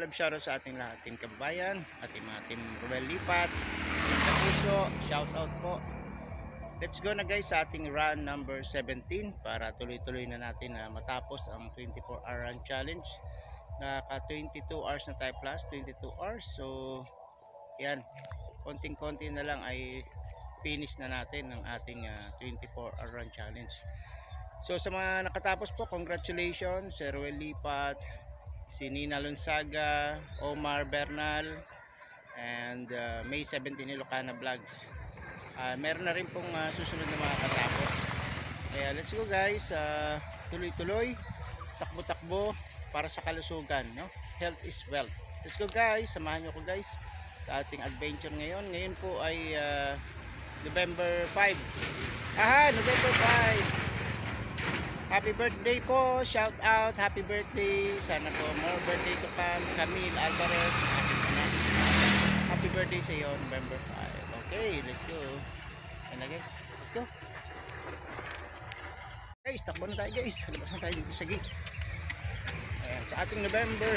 love shoutout sa ating lahat, team kababayan, ating mga team Ruel Lipat, sa puso, shoutout po. Let's go na guys sa ating run number 17 para tuloy-tuloy na natin na matapos ang 24-hour run challenge. Naka 22 hours na tayo plus 22 hours. So yan, konting-konti na lang ay finish na natin ng ating 24-hour run challenge. So sa mga nakatapos po, congratulations, Sir Ruel Lipat, si Nina Lonsaga, Omar Bernal, and May 17 Ilocana Vlogs. Meron na rin pong susunod na mga katapos. Kaya let's go guys, tuloy-tuloy, takbo-takbo para sa kalusugan, no? Health is wealth. Let's go guys, samahan nyo ko guys sa ating adventure ngayon. Ngayon po ay November 5. November 5. Happy birthday po, shout out, happy birthday. Sana po more birthday to come. Camille Alvarez, happy birthday sa iyo, November 5. Okay, let's go. Ayan na guys, let's go. Guys, takbo na tayo guys. Labas na tayo dito sa gate. Ayan, sa ating November.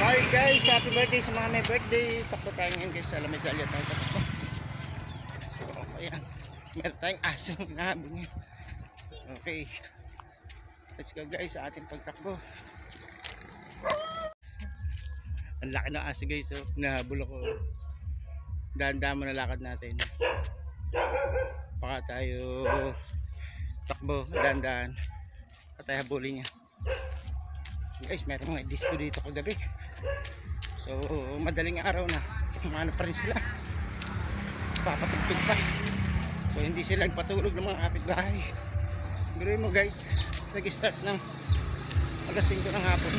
Sorry guys, happy birthday sa mga may birthday. Takbo tayo ngayon guys, sa lamesa alyat tayo takbo. So, ayan, meron tayong asong nahabol niya. Okay, let's go guys sa ating pagtakbo. Ang laki ng aso guys, so nahabol ako. Dahan-dahan mo na lakad natin. Baka tayo takbo, dahan-dahan. Baka tayo habulin niya. Guys, meron mga disco dito kagabi. So, madaling araw na. Umano pa rin sila. Papatugtog pa. So, hindi sila nagpatulog ng mga kapitbahay. Biruin mo guys, nag-start ng alas 5 ng hapon.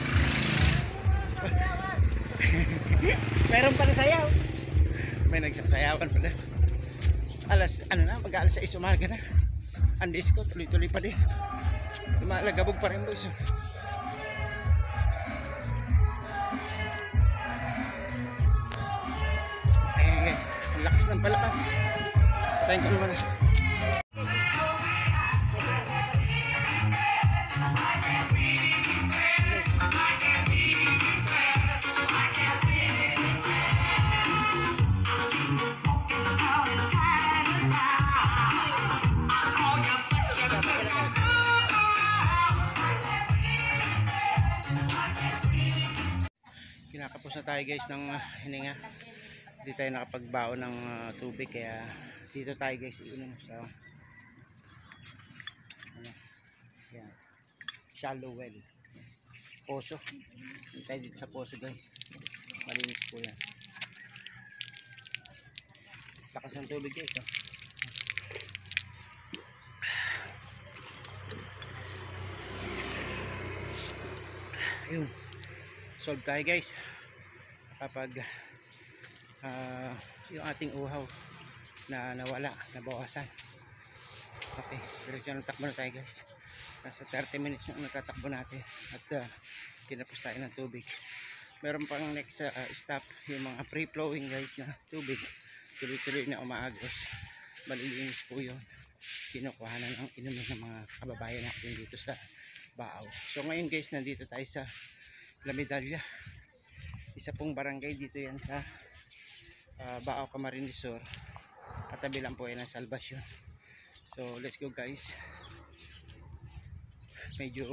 Meron pa na sayaw. May nagsasayawan pala. Mag-alas 6 umaga na. Ang disco, tuloy-tuloy pa din. Lumalagabog pa rin boys. Ayan, ang lakas ng palakas. Patayin ko naman. Kinakapos na tayo guys ng hininga. Hindi tayo nakapagbaon ng tubig, kaya dito tayo guys iinom sa yan, shallow well, poso. Hindi tayo dito sa poso guys, malinis po yan. Lakas ng tubig guys, oh. Ayun, solve tayo guys kapag yung ating uhaw na nawala, nabawasan. Okay, diretso ng takbo na tayo guys. Nasa 30 minutes yung nagtatakbo natin at kinapos tayo ng tubig. Meron pang next stop, yung mga free flowing guys na tubig, tuloy-tuloy na umaagos, malilinis po yun. Kinukuha na ng inumin ng mga kababayan natin dito sa Baaw. So ngayon guys, nandito tayo sa La Medalla, isa pong barangay dito yan sa Baaw, Camarines Sur. Katabi lang po yan ang Salvacion. So let's go guys. Medyo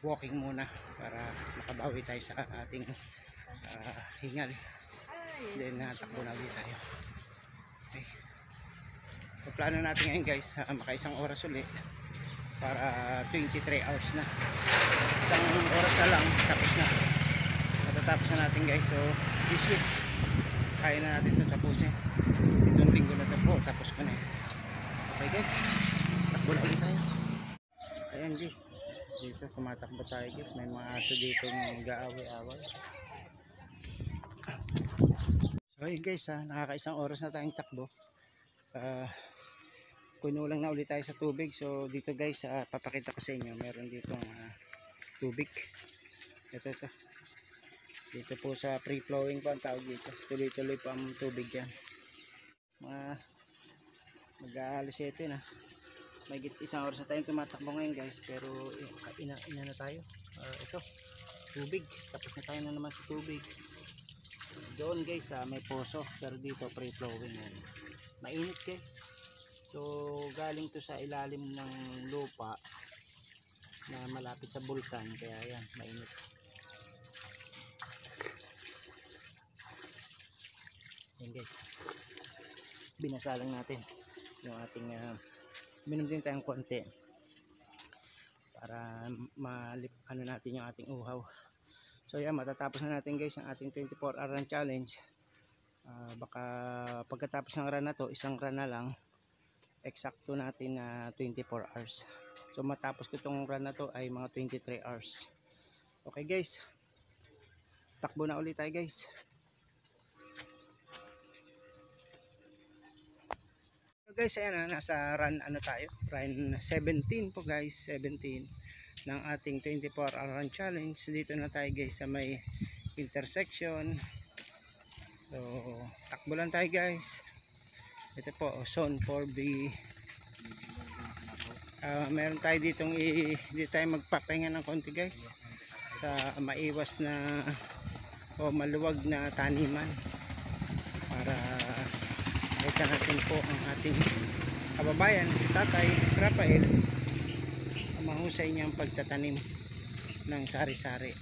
walking muna para makabawi tayo sa ating hingal. Then takbo na ulit tayo. Okay. So plano natin ngayon guys, makaisang oras ulit para 23 hours na. Isang oras na lang tapos na. Matatapos na natin guys. So this week kaya na natin ito tapusin. Itong linggo na ito po, tapos ko na yun. Okay guys, takbo na ulit tayo. Ayan guys, dito tumatakbo tayo guys. May mga aso dito nag-aaway-aaway. So ayun guys, nakakaisang oras na tayong takbo. Kunulang na ulit tayo sa tubig. So dito guys, papakita ko sa inyo, meron dito tubig. Ito dito po sa free flowing po ang tawag dito. Tuloy-tuloy po ang tubig yan. Mag-aalas 7 na. May isang oras na tayong tumatakbo ngayon guys, pero ina na tayo. Ito tubig. Tapos na tayo na naman sa tubig. Doon guys may poso, pero dito free flowing yan. Mainit guys. So galing to sa ilalim ng lupa na malapit sa bulkan, kaya yan mainit. Yan guys, binasalang natin yung ating minom din tayong konti para ano natin yung ating uhaw. So yan, matatapos na natin guys ang ating 24-hour run challenge. Baka pagkatapos ng run na to, isang run na lang, eksakto natin na 24 hours. So matapos ko itong run na to ay mga 23 hours. Okay guys, takbo na ulit tayo guys. So guys, ayan nasa run tayo, run 17 po guys, 17 ng ating 24-hour run challenge. Dito na tayo guys sa may intersection. So takbo lang tayo guys. Ito po zone 4B. Meron tayo ditong dito tayo magpapahinga ng konti guys sa maiwas na o maluwag na taniman para kita natin po ang ating kababayan si Tatay Rafael, mahusay niyang pagtatanim ng sari-sari.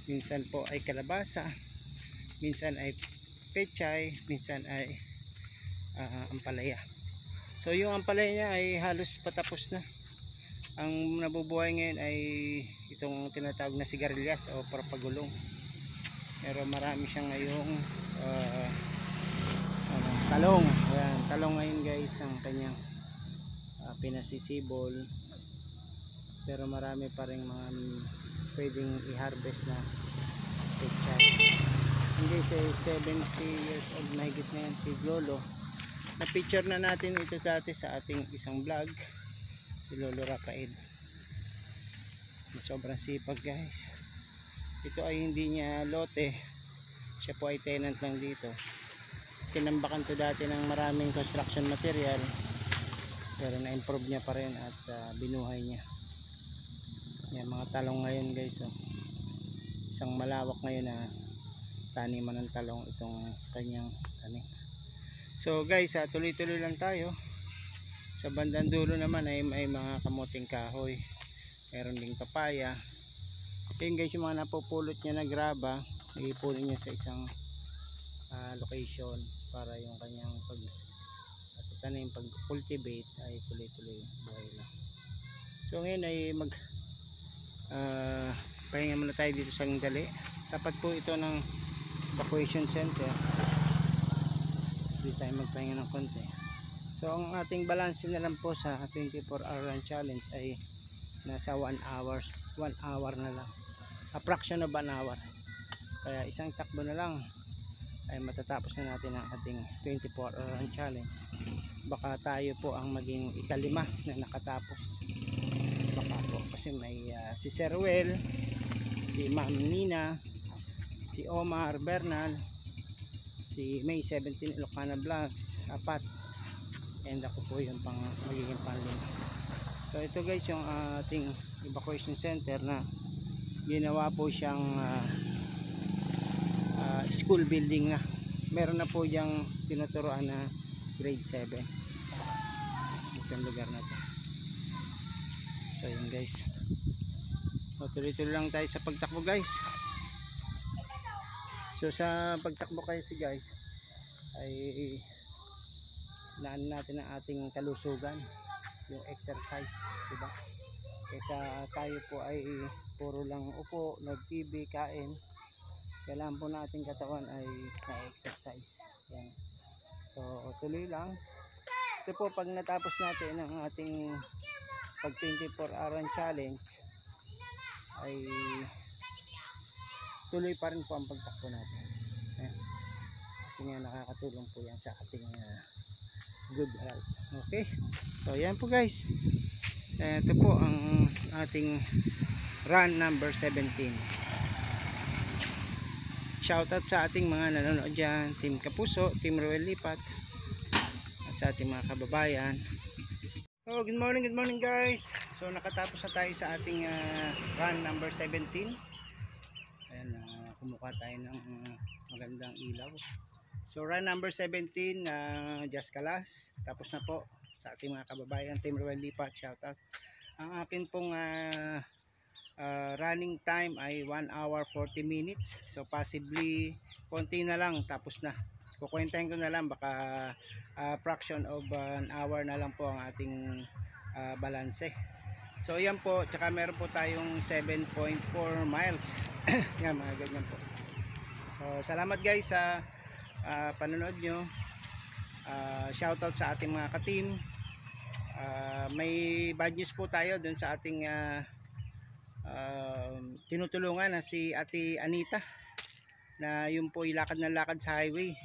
Minsan po ay kalabasa, minsan ay pechay, minsan ay ampalaya. So yung ampalaya niya ay halos patapos na. Ang nabubuhay ngayon ay itong tinatawag na sigarilyas o parapagulong. Pero marami siyang ngayong talong. Ayan, talong ngayon guys ang kanyang pinasisibol. Pero marami pa rin mga pwedeng i-harvest na pechay. Hindi say 70 years old na higit na yan si Lolo. Na picture na natin ito dati sa ating isang vlog, si Lolo Rafael. Sobrang sipag guys. Ito ay hindi niya lote, siya po ay tenant lang dito. Tinambakan to dati ng maraming construction material, pero na-improve niya pa rin at binuhay niya. Yan mga talong ngayon guys, isang malawak ngayon na taniman ng talong itong kanyang tanim. So guys, tuloy-tuloy lang tayo. Sa bandang dulo naman ay may mga kamuting kahoy, meron ding papaya. Ayun guys, yung mga napupulot niya na graba, ipunin niya sa isang location para yung kanyang pagtanim, pag-cultivate ay tuloy-tuloy buhay lang. So ngayon ay pahinga muna tayo dito sa Dali. Tapat po ito ng evacuation center. Dito tayo magpahinga ng konti. So ang ating balance na lang po sa 24-hour run challenge ay nasa 1 hour na lang, a fraction of an hour. Kaya isang takbo na lang ay matatapos na natin ang ating 24-hour run challenge. Baka tayo po ang maging ikalima na nakatapos. Baka po kasi may si Sir Well, si Ma'am Nina, si Omar Bernal, si May 17 Ilocana Vlogs, apat, and ako po yung magiging panlima. So ito guys yung ating evacuation center na ginawa po siyang school building na. Meron na po diyang tinuturoan na grade 7 itong lugar na to. So yun guys, so tuloy-tuloy lang tayo sa pagtakbo guys. So sa pagtakbo kasi guys ay naan natin ang ating kalusugan, yung exercise, diba? Kaysa tayo po ay puro lang upo, nag-TV, kain, kailangan po natin katawan ay na-exercise. Yan. So tuloy lang. Ito po pag natapos natin ang ating pag 24-hour challenge ay tuloy pa rin po ang pagtakbo natin. Ayan. Kasi nga nakakatulong po yan sa ating good health. Okay, so yan po guys, ito po ang ating run number 17. Shoutout sa ating mga nanonood dyan, Team Kapuso, Team Ruel Lipat, at sa ating mga kababayan. So good morning guys. So nakatapos na tayo sa ating run number 17. kumuha tayo ng magandang ilaw. So run number 17, Just Kalas. Tapos na po sa ating mga kababayan, Team Ruel Lipat, shoutout. Ang akin pong running time ay 1 hour 40 minutes. So possibly konti na lang tapos na. Kukwentahin ko na lang, baka fraction of an hour na lang po ang ating balanse. So yan po, tsaka meron po tayong 7.4 miles. Yan, mga ganyan po. So salamat guys sa panonood nyo. Shoutout sa ating mga ka-team. May bad news po tayo dun sa ating tinutulungan na si Ate Anita, na yun po ilakad na lakad sa highway.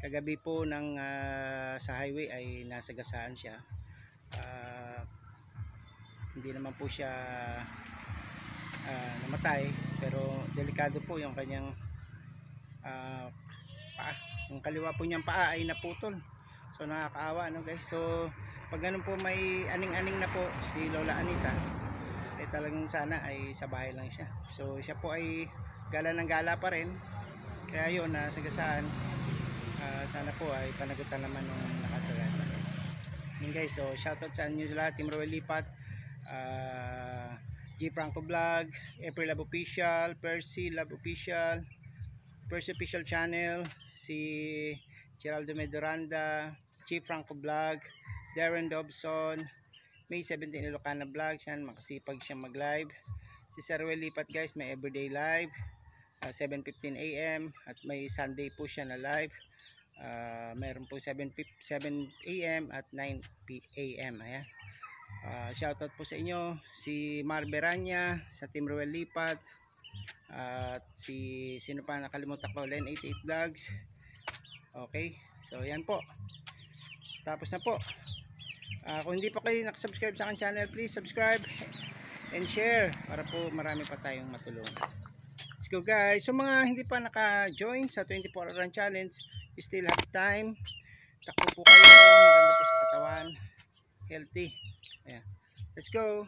Kagabi po ng sa highway ay nasagasaan siya. Hindi naman po siya namatay, pero delikado po yung kanyang paa. Yung kaliwa po niyang paa ay naputol. So nakakaawa, no guys. So pag ganun po may aning-aning na po si Lola Anita, eh talagang sana ay sa bahay lang siya. So siya po ay gala ng gala pa rin. Kaya yun, nasagasaan. Sana po ay panagutan naman ng nakasagasa. Yun guys, so shoutout sa inyo lahat, Team Ruel Lipat, G Franco Vlog, April Love Official, Percy Love Official, Percy Official Channel, si Geraldo Medoranda, G Franco Vlog, Darren Dobson, May 17 Ilocana Vlog, yan, makasipag siya mag live. Si Sir Ruel Lipat guys, may everyday live 7:15 AM at may Sunday po siya na live. Meron po 7 AM at 9 AM. Ayan. Shoutout po sa inyo, si Mar Beranya sa Team Ruel Lipat, at si sino pa nakalimutan ko, Len 88 Vlogs. Okay, so yan po, tapos na po. Kung hindi pa kayo nakasubscribe sa aking channel, please subscribe and share para po marami pa tayong matulungan. Let's go guys. So mga hindi pa naka-join sa 24 Run Challenge, you still have time. Takbo po kayo, maganda po sa katawan, healthy. Ayan. Let's go.